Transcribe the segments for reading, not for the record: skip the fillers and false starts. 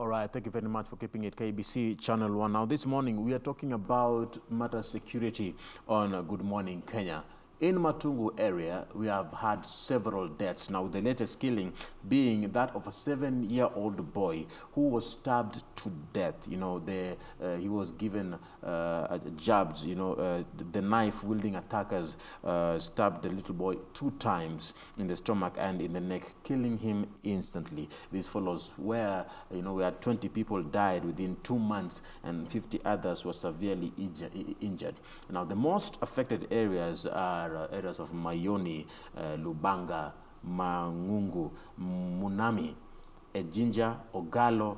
All right, thank you very much for keeping it KBC Channel 1. Now, this morning we are talking about matter security on Good Morning Kenya. In Matungu area, we have had several deaths. Now, the latest killing being that of a 7-year-old boy who was stabbed to death. You know, he was given jabs. You know, the knife-wielding attackers stabbed the little boy 2 times in the stomach and in the neck, killing him instantly. This follows where, you know, we had 20 people died within 2 months and 50 others were severely injured. Now, the most affected areas are areas of Mayoni, Lubanga, Mangungu, Munami, Ejinja, Ogalo,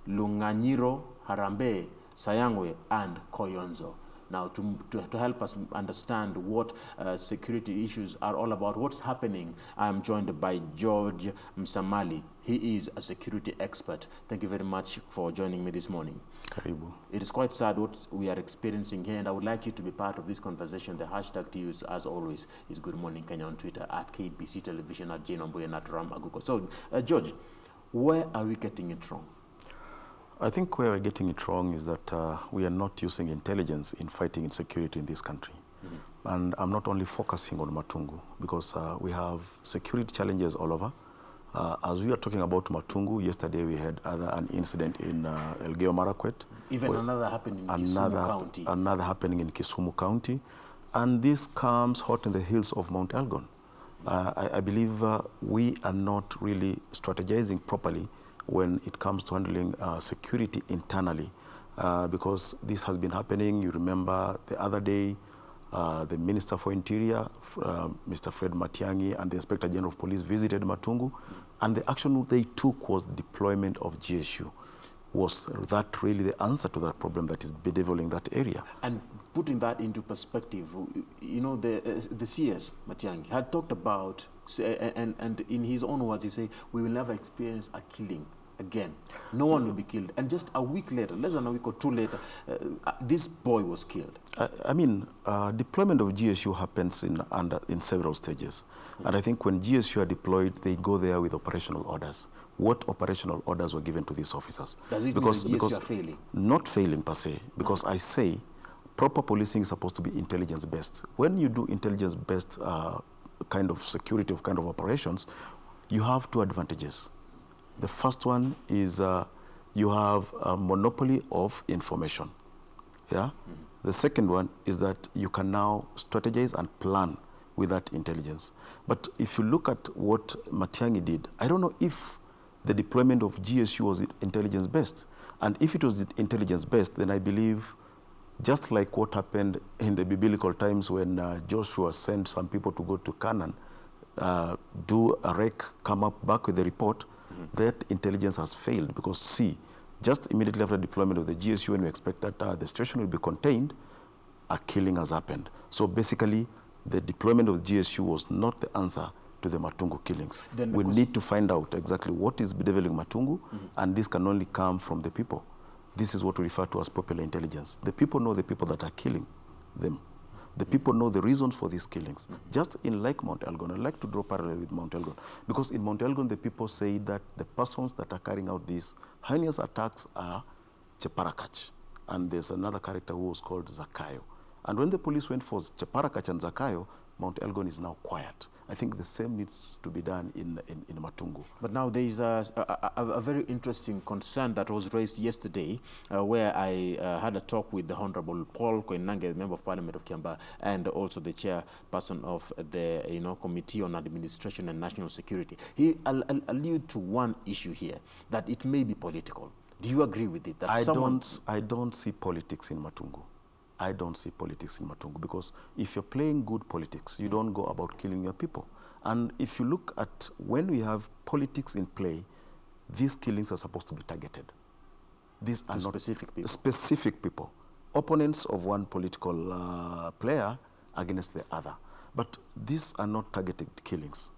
Lunganyiro, Harambe, Sayangwe, and Koyonzo. Now, to help us understand what security issues are all about, what's happening, I am joined by George Msamali. He is a security expert. Thank you very much for joining me this morning. Karibu. It is quite sad what we are experiencing here, and I would like you to be part of this conversation. The hashtag to use, as always, is Good Morning Kenya on Twitter, at KBC Television, at Jane Omboy, and at Ram Aguko. So, George, where are we getting it wrong? I think where we're getting it wrong is that we are not using intelligence in fighting insecurity in this country. Mm-hmm. And I'm not only focusing on Matungu, because we have security challenges all over. As we are talking about Matungu, yesterday we had an incident in Elgeyo Marakwet. Even another happening in Kisumu County. Another happening in Kisumu County. And this comes hot in the hills of Mount Elgon. I believe we are not really strategizing properly when it comes to handling security internally, because this has been happening. You remember the other day, the Minister for Interior, Mr. Fred Matiang'i, and the Inspector General of Police visited Matungu, and the action they took was deployment of GSU. Was that really the answer to that problem that is bedeviling that area? And putting that into perspective, you know, the CS, Matiang'i, had talked about, and in his own words, he said, we will never experience a killing again. No one will be killed. And just a week later, less than a week or 2 later, this boy was killed. I mean, deployment of GSU happens in several stages. And I think when GSU are deployed, they go there with operational orders. What operational orders were given to these officers? Does it mean the GSU are failing? Not failing per se, because I say proper policing is supposed to be intelligence-based. When you do intelligence-based kind of security of kind of operations, you have 2 advantages. The first one is you have a monopoly of information. Yeah. Mm-hmm. The second one is that you can now strategize and plan with that intelligence. But if you look at what Matiang'i did, I don't know if the deployment of GSU was intelligence-based. And if it was intelligence-based, then I believe, just like what happened in the biblical times when Joshua sent some people to go to Canaan, do a wreck, come up back with a report, that intelligence has failed, because see, just immediately after deployment of the GSU, when we expect that the situation will be contained, a killing has happened. So basically, the deployment of GSU was not the answer to the Matungu killings. We need to find out exactly what is bedeviling Matungu, and this can only come from the people. This is what we refer to as popular intelligence. The people know the people that are killing them. The people know the reasons for these killings. Just in like Mount Elgon, I'd like to draw parallel with Mount Elgon, because in Mount Elgon, the people say that the persons that are carrying out these heinous attacks are Cheparakach, and there's another character who was called Zakayo. And when the police went for Cheparakach and Zakayo, Mount Elgon is now quiet. I think the same needs to be done in Matungu. But now there is a very interesting concern that was raised yesterday, where I had a talk with the Honorable Paul Koinange, the Member of Parliament of Kiambaa, and also the chairperson of the Committee on Administration and National Security. He alluded to one issue here, that it may be political. Do you agree with it? That I don't see politics in Matungu. I don't see politics in Matungu, because if you're playing good politics, you don't go about killing your people. And if you look at when we have politics in play, these killings are supposed to be targeted. These are not specific people. Specific people, opponents of one political player against the other. But these are not targeted killings.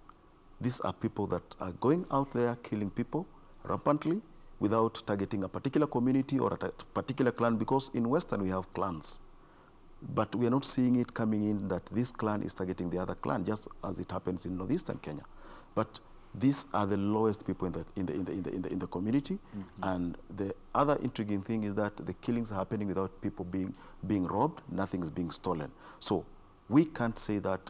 These are people that are going out there killing people rampantly without targeting a particular community or a particular clan, because in Western we have clans. But we are not seeing it coming in that this clan is targeting the other clan, just as it happens in northeastern Kenya. But these are the lowest people in the community. And the other intriguing thing is that the killings are happening without people being robbed. Nothing is being stolen. So we can't say that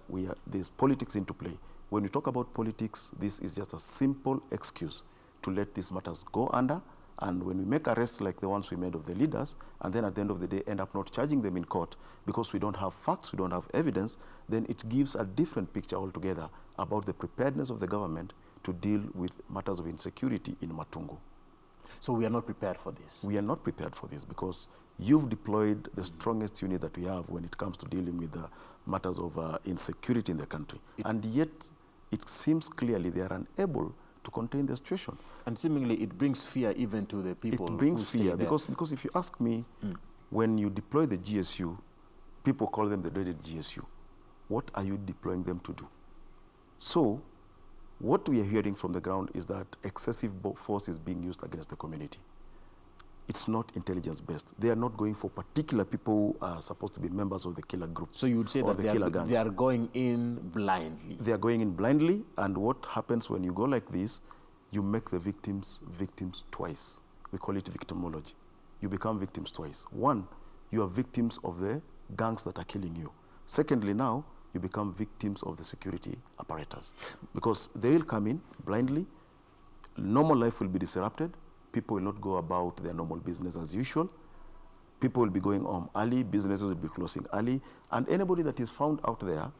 there's politics into play. When we talk about politics, this is just a simple excuse to let these matters go under. And when we make arrests like the ones we made of the leaders, and then at the end of the day end up not charging them in court because we don't have facts, we don't have evidence, then it gives a different picture altogether about the preparedness of the government to deal with matters of insecurity in Matungu. So we are not prepared for this? We are not prepared for this because you've deployed the strongest unit that we have when it comes to dealing with the matters of insecurity in the country. And yet, it seems clearly they are unable to contain the situation. And seemingly it brings fear even to the people. It brings fear because if you ask me, when you deploy the GSU, people call them the dreaded GSU. What are you deploying them to do? So, what we are hearing from the ground is that excessive force is being used against the community. It's not intelligence-based. They are not going for particular people who are supposed to be members of the killer groups. So you would say that they are going in blindly. They are going in blindly, and what happens when you go like this, you make the victims twice. We call it victimology. You become victims twice. One, you are victims of the gangs that are killing you. Secondly, now, you become victims of the security apparatus. Because they will come in blindly, normal life will be disrupted, people will not go about their normal business as usual, people will be going home early, businesses will be closing early, and anybody that is found out there,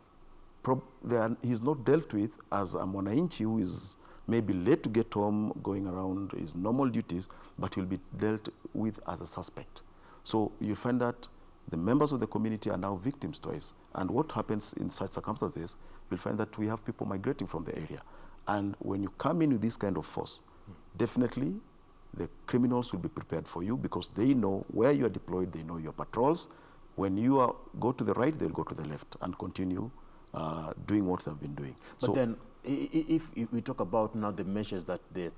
he's not dealt with as a mwananchi who is maybe late to get home, going around his normal duties, but he'll be dealt with as a suspect. So you find that the members of the community are now victims twice. And what happens in such circumstances, you'll find that we have people migrating from the area. And when you come in with this kind of force, definitely the criminals will be prepared for you because they know where you are deployed, they know your patrols. When you go to the right, they'll go to the left and continue doing what they've been doing. But then, if we talk about now the measures that the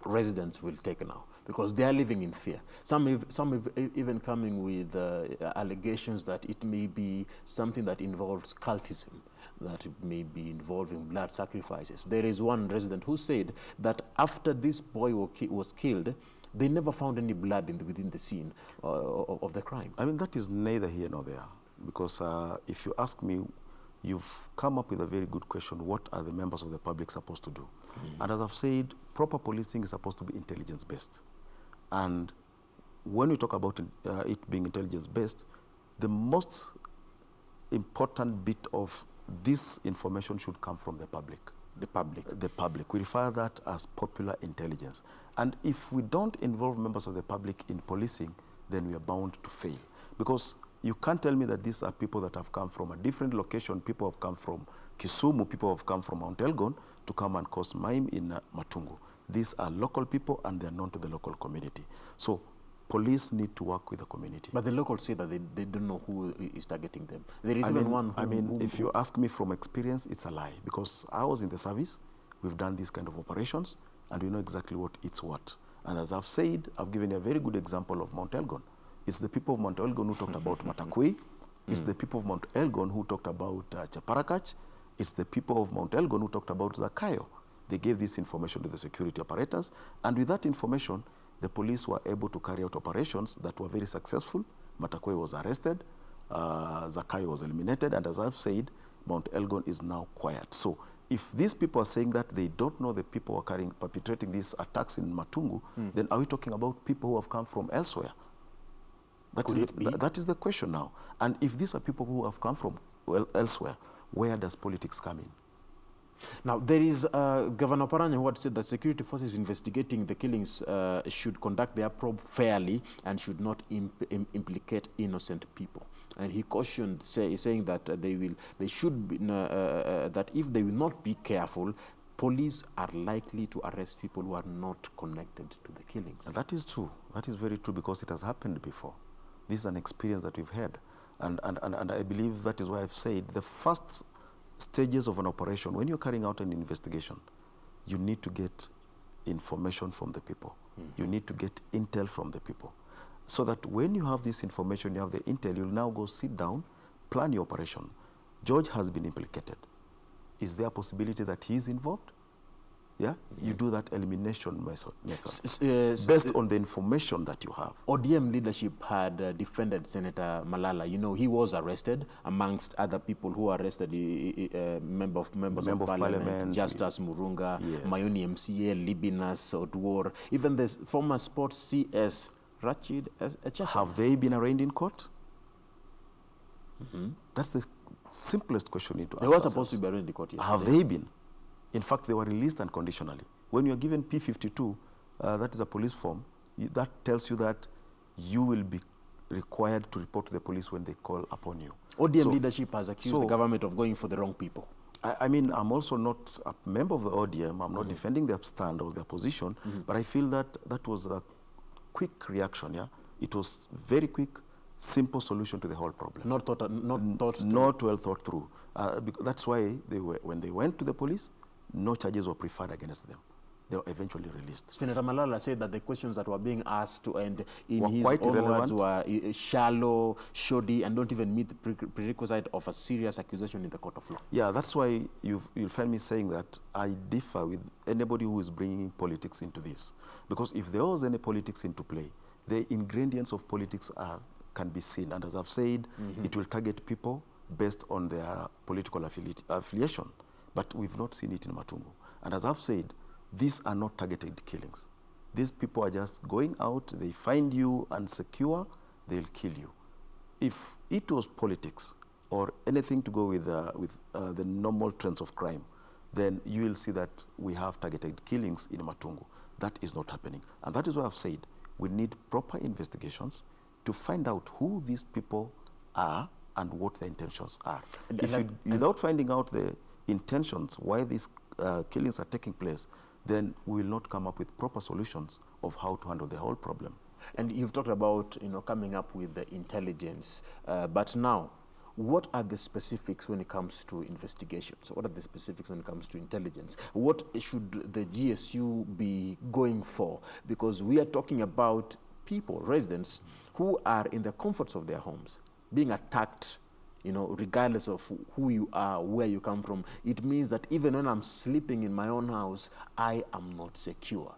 residents will take now, because they are living in fear. Some even coming with allegations that it may be something that involves cultism, that it may be involving blood sacrifices. There is one resident who said that after this boy was killed, they never found any blood within the scene of the crime. I mean, that is neither here nor there, because if you ask me, you've come up with a very good question. What are the members of the public supposed to do? And as I've said, proper policing is supposed to be intelligence-based. And when we talk about it being intelligence-based, the most important bit of this information should come from the public. The public. The public. We refer that as popular intelligence. And if we don't involve members of the public in policing, then we are bound to fail. Because you can't tell me that these are people that have come from a different location. People have come from Kisumu, people have come from Mount Elgon to come and cause mime in Matungu. These are local people and they're known to the local community. So police need to work with the community. But the locals say that they don't know who is targeting them. There is even one who... if you ask me from experience, it's a lie. Because I was in the service, we've done these kind of operations, and we know exactly what it's what. And as I've said, I've given a very good example of Mount Elgon. It's the people of Mount Elgon who talked about Matakwe. It's the people of Mount Elgon who talked about Chaparakach. It's the people of Mount Elgon who talked about Zakayo. They gave this information to the security apparatus, and with that information, the police were able to carry out operations that were very successful. Matakwe was arrested, Zakayo was eliminated, and as I've said, Mount Elgon is now quiet. So if these people are saying that they don't know the people who are perpetrating these attacks in Matungu, then are we talking about people who have come from elsewhere? That is the question now. And if these are people who have come from elsewhere, where does politics come in? Now, there is Governor Paranya who had said that security forces investigating the killings should conduct their probe fairly and should not implicate innocent people. And he cautioned, saying that they should be, that if they will not be careful, police are likely to arrest people who are not connected to the killings. And that is true. That is very true because it has happened before. This is an experience that we've had. And I believe that is why I've said the first stages of an operation, when you're carrying out an investigation, you need to get information from the people. You need to get intel from the people. So that when you have this information, you have the intel, you'll now go sit down, plan your operation. George has been implicated. Is there a possibility that he's involved? Yeah, you do that elimination method S- based on the information that you have. ODM leadership had defended Senator Malala. You know, he was arrested amongst other people who were arrested, members of parliament, Justus Murunga, Yes. Mayoni MCA, Libinas Odwor, even the former sports CS, Rachid Echesa. Have they been arraigned in court? That's the simplest question you need to ask. They were supposed to be arraigned in court yesterday. Have they been? In fact, they were released unconditionally. When you are given P52, that is a police form, that tells you that you will be required to report to the police when they call upon you. ODM leadership has accused the government of going for the wrong people. I mean, I'm also not a member of the ODM. I'm not defending their stand or their position, but I feel that that was a quick reaction. Yeah, it was very quick, simple solution to the whole problem. Not well thought through. That's why when they went to the police, no charges were preferred against them. They were eventually released. Senator Malala said that the questions that were being asked and in were his quite own irrelevant. words were shallow, shoddy, and don't even meet the prerequisite of a serious accusation in the court of law. Yeah, that's why you'll find me saying that I differ with anybody who is bringing politics into this. Because if there was any politics into play, the ingredients of politics can be seen. And as I've said, it will target people based on their political affiliation. But we've not seen it in Matungu. And as I've said, these are not targeted killings. These people are just going out, they find you unsecure, they'll kill you. If it was politics or anything to go with the normal trends of crime, then you will see that we have targeted killings in Matungu. That is not happening. And that is why I've said we need proper investigations to find out who these people are and what their intentions are. Without finding out the intentions, why these killings are taking place, then we will not come up with proper solutions of how to handle the whole problem. And you've talked about, coming up with the intelligence, but now, what are the specifics when it comes to investigations? What are the specifics when it comes to intelligence? What should the GSU be going for? Because we are talking about people, residents, who are in the comforts of their homes, being attacked, regardless of who you are, where you come from. It means that even when I'm sleeping in my own house, I am not secure.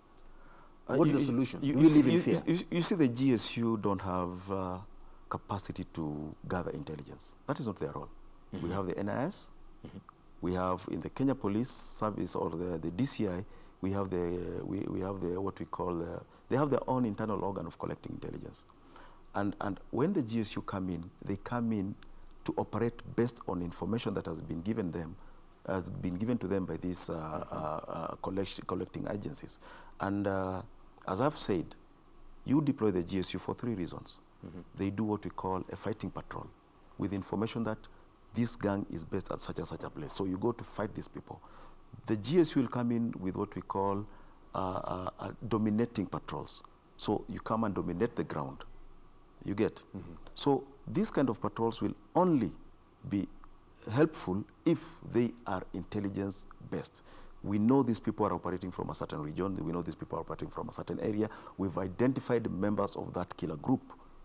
What is the solution? Do we live in fear? You see, the GSU don't have capacity to gather intelligence. That is not their role. We have the NIS, we have in the Kenya Police Service or the DCI, we have the what we call, they have their own internal organ of collecting intelligence. And when the GSU come in, they come in to operate based on information that has been given to them by these collecting agencies. And as I've said, you deploy the GSU for 3 reasons. They do what we call a fighting patrol with information that this gang is based at such and such a place. So you go to fight these people. The GSU will come in with what we call dominating patrols. So you come and dominate the ground. You get? So these kind of patrols will only be helpful if they are intelligence based. We know these people are operating from a certain region. We know these people are operating from a certain area. We've identified members of that killer group.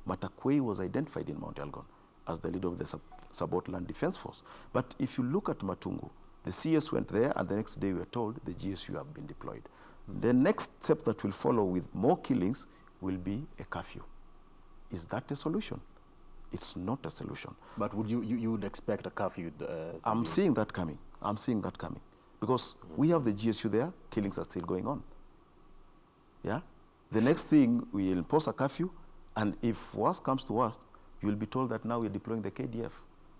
Matakwei was identified in Mount Elgon as the leader of the Sabot Land Defense Force. But if you look at Matungu, the CS went there, and the next day we were told the GSU have been deployed. The next step that will follow with more killings will be a curfew. Is that a solution? It's not a solution. But would you would expect a curfew? I'm seeing that coming. I'm seeing that coming. Because we have the GSU there, killings are still going on. Yeah? The next thing, we impose a curfew, and if worse comes to worst, you will be told that now we're deploying the KDF.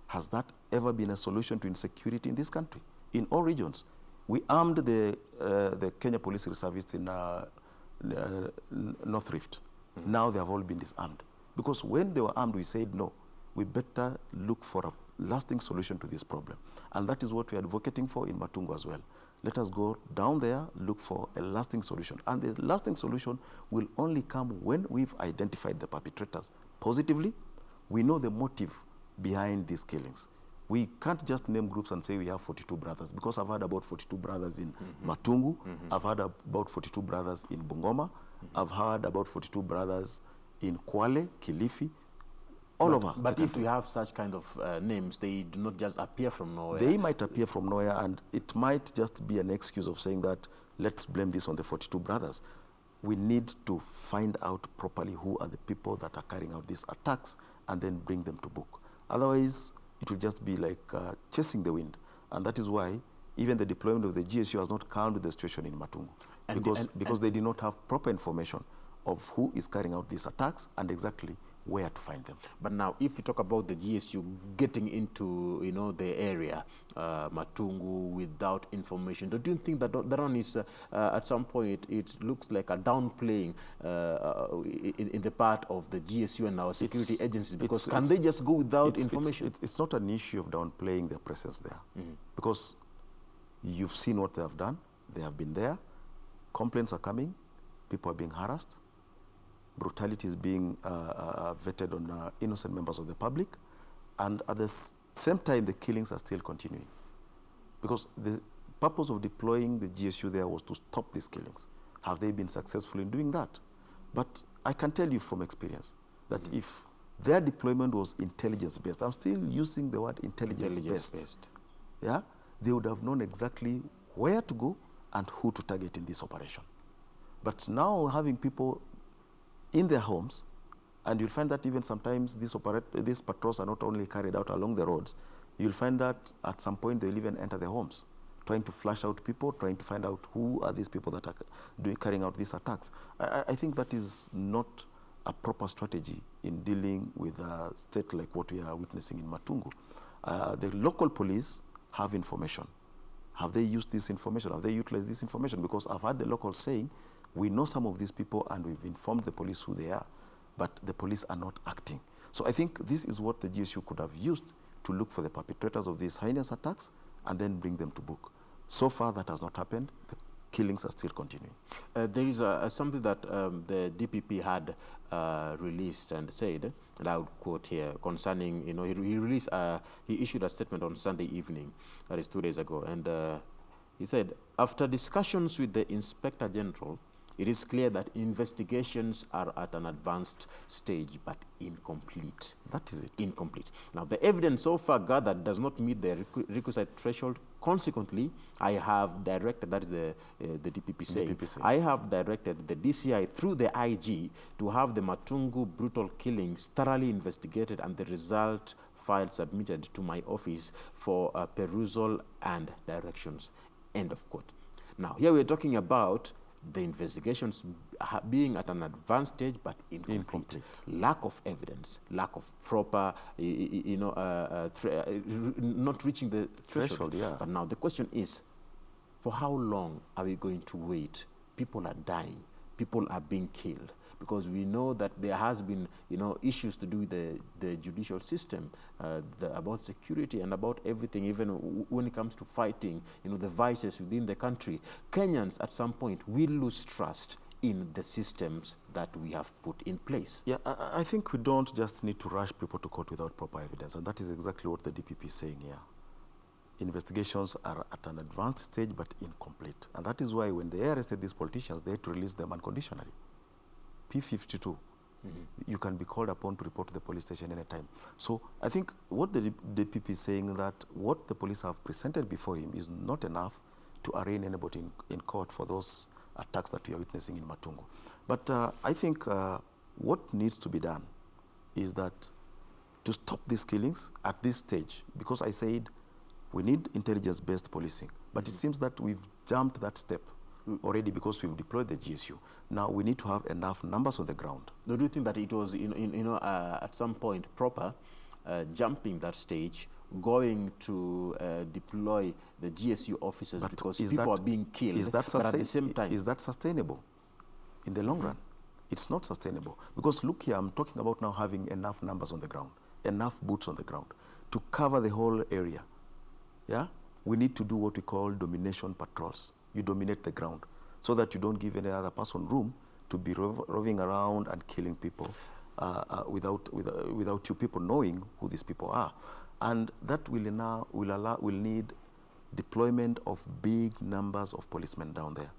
Has that ever been a solution to insecurity in this country? In all regions. We armed the Kenya Police Service in North Rift. Now they have all been disarmed. Because when they were armed, we said, no, we better look for a lasting solution to this problem. And that is what we are advocating for in Matungu as well. Let us go down there, look for a lasting solution. And the lasting solution will only come when we've identified the perpetrators positively. We know the motive behind these killings. We can't just name groups and say we have 42 brothers, because I've heard about 42 brothers in Matungu. I've heard about 42 brothers in Bungoma. I've heard about 42 brothers in Kwale, Kilifi. all over. But if we have such kind of names, they do not just appear from nowhere. They might appear from nowhere, and it might just be an excuse of saying that, let's blame this on the 42 brothers. We need to find out properly who are the people that are carrying out these attacks and then bring them to book. Otherwise, it will just be like chasing the wind. And that is why even the deployment of the GSU has not calmed the situation in Matungu, because they did not have proper information of who is carrying out these attacks and exactly where to find them. But now, if you talk about the GSU getting into, the area, Matungu, without information, don't you think that that one is, at some point, it looks like a downplaying in the part of the GSU and our security agencies? Because can they just go without information? It's not an issue of downplaying their presence there, because you've seen what they have done. They have been there. Complaints are coming. People are being harassed. Brutality is being vetted on innocent members of the public, and at the same time the killings are still continuing, because the purpose of deploying the GSU there was to stop these killings. Have they been successful in doing that? But I can tell you from experience that if their deployment was intelligence-based, I'm still using the word intelligence-based, yeah, they would have known exactly where to go and who to target in this operation. But now having people in their homes, and you'll find that even sometimes these patrols are not only carried out along the roads, you'll find that at some point they'll even enter their homes, trying to flush out people, trying to find out who are these people that are carrying out these attacks. I think that is not a proper strategy in dealing with a state like what we are witnessing in Matungu. The local police have information. Have they used this information? Have they utilized this information? Because I've heard the locals saying, we know some of these people and we've informed the police who they are, but the police are not acting. So I think this is what the GSU could have used to look for the perpetrators of these heinous attacks and then bring them to book. So far that has not happened. The killings are still continuing. There is something that the DPP had released and said, and I would quote here, concerning, he issued a statement on Sunday evening, that is 2 days ago, and he said, after discussions with the Inspector General, it is clear that investigations are at an advanced stage, but incomplete. That is it. Incomplete. Now, the evidence so far gathered does not meet the requisite threshold. Consequently, I have directed, that is the DPP saying, I have directed the DCI through the IG to have the Matungu brutal killings thoroughly investigated and the result file submitted to my office for perusal and directions. End of quote. Now, here we're talking about the investigations being at an advanced stage, but incomplete. Lack of evidence, lack of proper, not reaching the threshold. Yeah. But now the question is, for how long are we going to wait? People are dying. People are being killed, because we know that there has been, issues to do with the judicial system, about security and about everything, even when it comes to fighting, the vices within the country. Kenyans at some point will lose trust in the systems that we have put in place. Yeah, I think we don't just need to rush people to court without proper evidence, and that is exactly what the DPP is saying here. Investigations are at an advanced stage but incomplete. And that is why when they arrested these politicians, they had to release them unconditionally. P52, you can be called upon to report to the police station anytime. So I think what the DPP is saying, that what the police have presented before him is not enough to arraign anybody in court for those attacks that we are witnessing in Matungu. But I think what needs to be done is that to stop these killings at this stage, because I said we need intelligence-based policing, but it seems that we've jumped that step already because we've deployed the GSU. Now we need to have enough numbers on the ground. Do you think that it was, at some point proper jumping that stage, going to deploy the GSU officers, but because people are being killed, but at the same time? Is that sustainable in the long run? It's not sustainable. Because look here, I'm talking about now having enough numbers on the ground, enough boots on the ground to cover the whole area. Yeah? We need to do what we call domination patrols. You dominate the ground so that you don't give any other person room to be roving around and killing people without you people knowing who these people are. And that will need deployment of big numbers of policemen down there.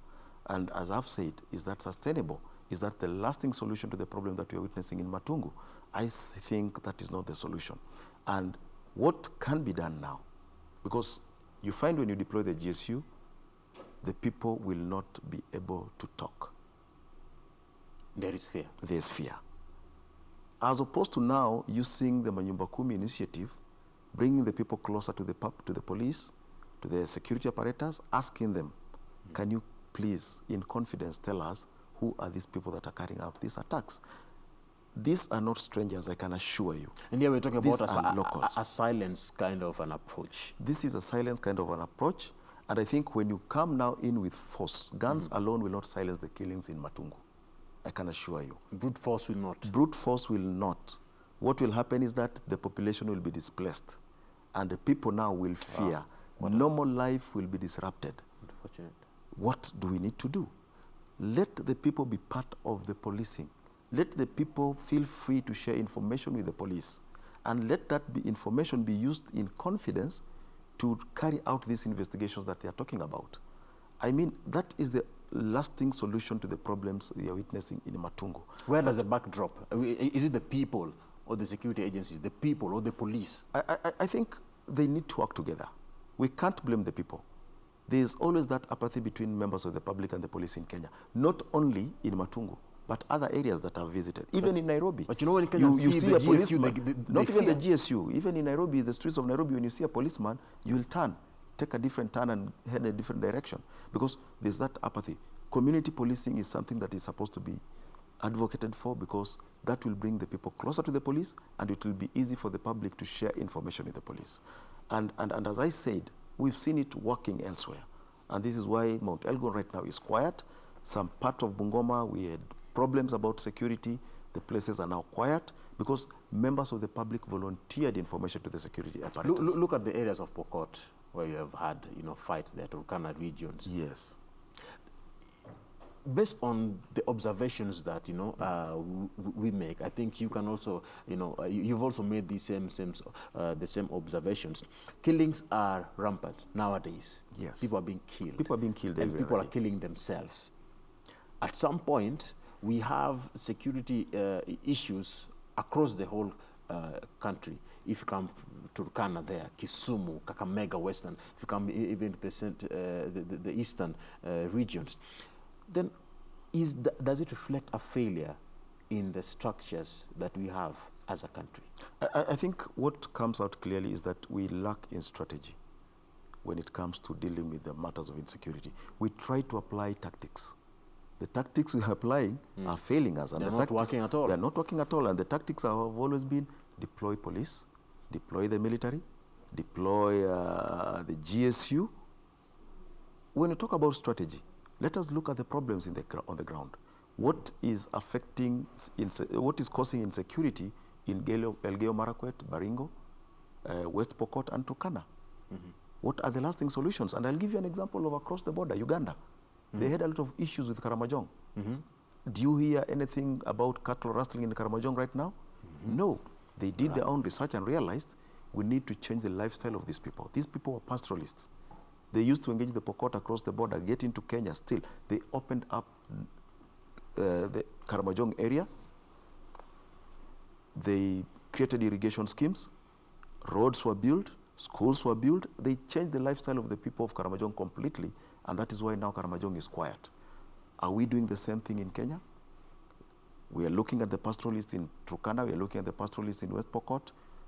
And as I've said, is that sustainable? is that the lasting solution to the problem that we are witnessing in Matungu? I think that is not the solution. And what can be done now? Because you find when you deploy the GSU, the people will not be able to talk. There is fear. There is fear. As opposed to now using the Manyumba Kumi initiative, bringing the people closer to the police, to the security apparatus, asking them, can you please, in confidence, tell us who are these people that are carrying out these attacks? These are not strangers, I can assure you. And here we're talking about a silence kind of an approach. This is a silence kind of an approach. And I think when you come now in with force, guns alone will not silence the killings in Matungu. I can assure you. Brute force will not. Brute force will not. What will happen is that the population will be displaced. And the people now will fear. Normal life will be disrupted. Unfortunate. What do we need to do? Let the people be part of the policing. Let the people feel free to share information with the police. And let that information be used in confidence to carry out these investigations that they are talking about. I mean, that is the lasting solution to the problems we are witnessing in Matungu. Where does the backdrop? Is it the people or the security agencies, the people or the police? I think they need to work together. We can't blame the people. There is always that apathy between members of the public and the police in Kenya, not only in Matungu, but other areas that I've visited, even in Nairobi. But you know, when you see the GSU, not even the GSU, even in Nairobi, the streets of Nairobi, when you see a policeman, you will turn, take a different turn and head a different direction, because there's that apathy. Community policing is something that is supposed to be advocated for, because that will bring the people closer to the police, and it will be easy for the public to share information with the police. And as I said, we've seen it working elsewhere. And this is why Mount Elgon right now is quiet. Some part of Bungoma, we had problems about security. The places are now quiet because members of the public volunteered information to the security apparatus. Look at the areas of Pokot where you have had, fights there, Turkana regions. Yes. Based on the observations that we make, I think you can also, you've also made the same observations. Killings are rampant nowadays. Yes. People are being killed. People are being killed, and people are killing themselves. At some point, we have security issues across the whole country. If you come to Turkana there, Kisumu, Kakamega, Western, if you come even to the eastern regions, then does it reflect a failure in the structures that we have as a country? I think what comes out clearly is that we lack in strategy when it comes to dealing with the matters of insecurity. We try to apply tactics. The tactics we are applying are failing us. And they're not working at all. They're not working at all. And the tactics have always been deploy police, deploy the military, deploy the GSU. When you talk about strategy, let us look at the problems on the ground. What is what is causing insecurity in Elgeyo Marakwet, Baringo, West Pokot, and Turkana? What are the lasting solutions? And I'll give you an example of across the border, Uganda. They had a lot of issues with Karamojong. Do you hear anything about cattle rustling in Karamojong right now? No. They did their own research and realized we need to change the lifestyle of these people. These people were pastoralists. They used to engage the Pokot across the border, get into Kenya still. They opened up the Karamojong area. They created irrigation schemes. Roads were built. Schools were built. They changed the lifestyle of the people of Karamojong completely. And that is why now Karamojong is quiet. Are we doing the same thing in Kenya? We are looking at the pastoralists in Turkana. We are looking at the pastoralists in West Pokot,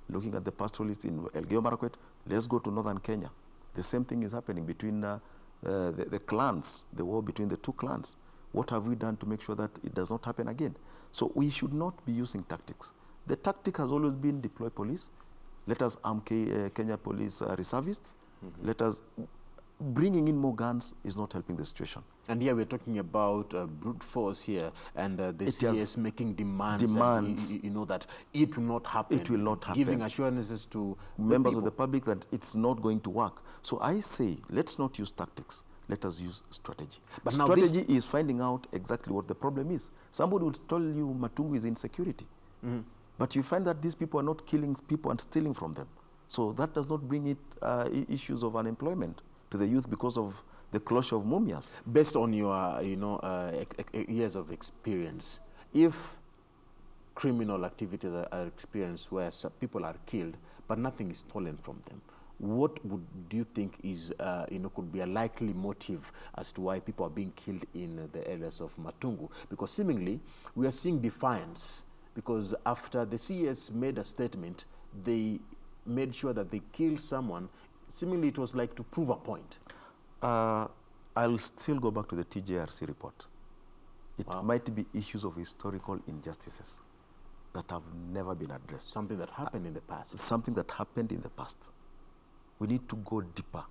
looking at the pastoralists in Elgeyo Marakwet. Let's go to northern Kenya. The same thing is happening between the clans, the war between the two clans. What have we done to make sure that it does not happen again? So we should not be using tactics. The tactic has always been deploy police. Let us arm Kenya police reservists. Let us bringing in more guns is not helping the situation. And here we're talking about brute force here, and the CS making demands. And, that it will not happen. It will not happen. Giving assurances to members of the public that it's not going to work. So I say, let's not use tactics. Let us use strategy. But strategy is finding out exactly what the problem is. Somebody would tell you Matungu is insecurity. But you find that these people are not killing people and stealing from them. So that does not bring it issues of unemployment to the youth because of the closure of mumias. Based on your, years of experience, if criminal activities are experienced where people are killed, but nothing is stolen from them, what do you think is, could be a likely motive as to why people are being killed in the areas of Matungu? Because seemingly we are seeing defiance, because after the CS made a statement, they made sure that they killed someone. Seemingly it was like to prove a point. I'll still go back to the TJRC report. It Wow. might be issues of historical injustices that have never been addressed. Something that happened in the past. Something that happened in the past. We need to go deeper.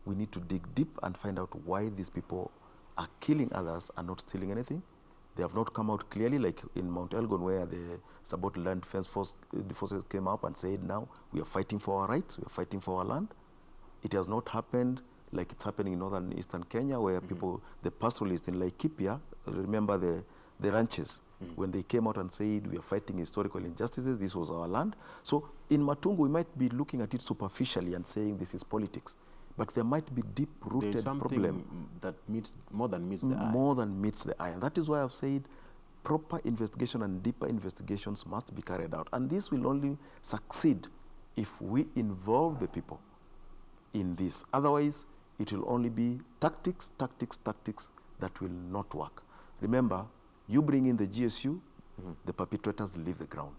We need to dig deep and find out why these people are killing others and not stealing anything. They have not come out clearly, like in Mount Elgon, where the Sabot Land Defense Force, the forces came up and said, now we are fighting for our rights, we are fighting for our land. It has not happened like it's happening in northern eastern Kenya, where people, the pastoralists in Laikipia, remember the ranches, when they came out and said, we are fighting historical injustices, this was our land. So in Matungu, we might be looking at it superficially and saying this is politics, but there might be deep-rooted problem that more than meets the eye. More than meets the eye. And that is why I've said proper investigation and deeper investigations must be carried out. And this will only succeed if we involve the people in this. Otherwise, it will only be tactics that will not work. Remember, you bring in the GSU, the perpetrators leave the ground.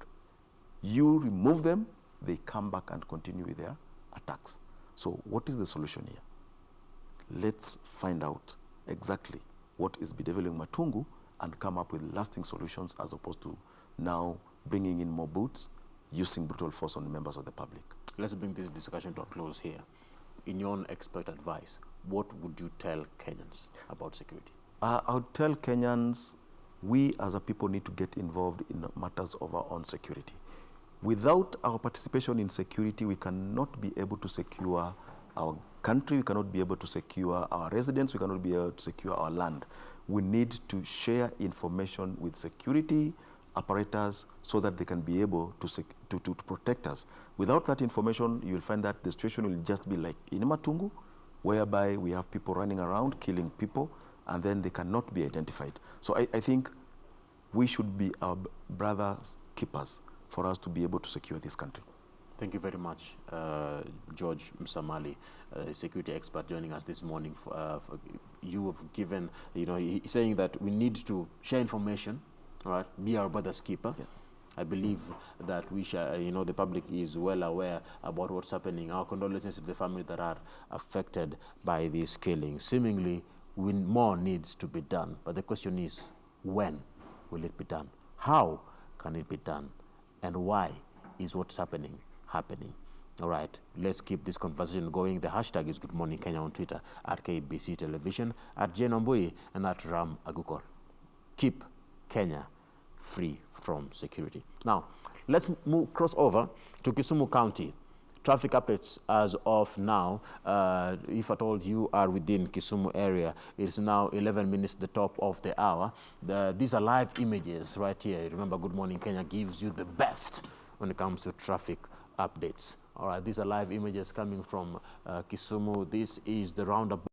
You remove them, they come back and continue with their attacks. So what is the solution here? Let's find out exactly what is bedeviling Matungu and come up with lasting solutions, as opposed to now bringing in more boots, using brutal force on members of the public. Let's bring this discussion to a close here. In your own expert advice, what would you tell Kenyans about security? I would tell Kenyans, we as a people need to get involved in matters of our own security. Without our participation in security, we cannot be able to secure our country, we cannot be able to secure our residents, we cannot be able to secure our land. We need to share information with security apparatus so that they can be able to protect us. Without that information, you will find that the situation will just be like in Matungu, whereby we have people running around killing people, and then they cannot be identified. So I think we should be our brothers' keepers for us to be able to secure this country. Thank you very much, George Msamali, security expert, joining us this morning. You have given, he's saying that we need to share information, all right, be our brother's keeper. Yeah. I believe that we shall, the public is well aware about what's happening. Our condolences to the families that are affected by these killings. Seemingly, more needs to be done. But the question is, when will it be done? How can it be done? And why is what's happening? All right, let's keep this conversation going. The hashtag is Good Morning Kenya on Twitter, at KBC Television, at Jane Ombui, and at Ram Aguko. Keep Kenya free from security. Now, let's cross over to Kisumu County. Traffic updates as of now. If at all you are within Kisumu area, it's now 11 minutes to the top of the hour. These are live images right here. Remember, Good Morning Kenya gives you the best when it comes to traffic updates. All right, these are live images coming from Kisumu. This is the roundabout.